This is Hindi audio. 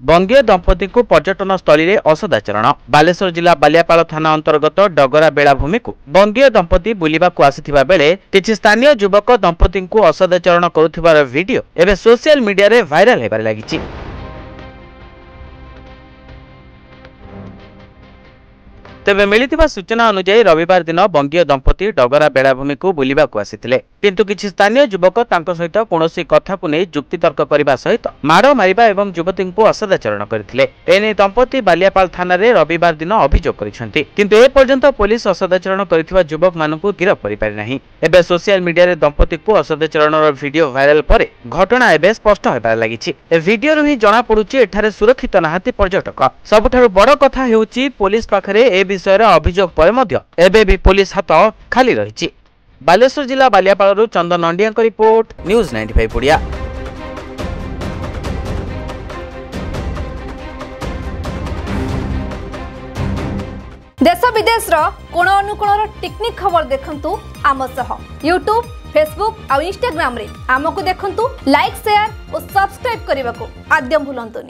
बंगीय दंपति को पर्यटन स्थली में असदाचरण। बालेश्वर जिला बालियापाल थाना अंतर्गत डगरा बेलाभूमि को बंगीय दंपति बुलिबाकु आसिथिबा बेले किछि स्थानीय युवक दंपति को असदाचरण करुथिबार वीडियो एबे सोशल मीडिया रे वायरल हेबार लागिछि। तेबे मिलिथिबा सूचना अनुसार रविवार दिन बंगीय दंपति डगरा बेलाभूमि को बुलिबाकु आसिथिले, किंतु किछि स्थानीय युवक तांको सहित कोनोसी कथा को नै जुक्तितर्क करबा सहित माड़ मारिबा एवं युवती को असदाचरण करथिले। एने दंपति बालियापाल थाना रे रविवार दिन अभियोग करिसेंति, किंतु ए पर्यंत पुलिस असदाचरण करथिबा युवक मानकु गिरफ करि पारि नाही। एबे सोशल मीडिया रे दंपति को असदाचरणर वीडियो वायरल परे घटना एबे स्पष्ट हेबार लागिछि। ए वीडियो रे ही जणा पडुछि एठारे सुरक्षित नाहाती पर्यटक। सबठारु बड़ कथा हेउछि पुलिस पाखरे ए विषय अभियोग पर मध्य एबे भी पुलिस हाथ खाली रही। बालेश्वर जिला बालियापाल चंदन नंडिया रिपोर्ट, न्यूज 95 ओडिया। देश विदेश कोण अनुकोण टेक्निक खबर देखंतु आम सह यूट्यूब, फेसबुक और इंस्टाग्राम रे आमको देखंतु। लाइक, शेयर और सब्सक्राइब करने को आद्य भूलंतुनि।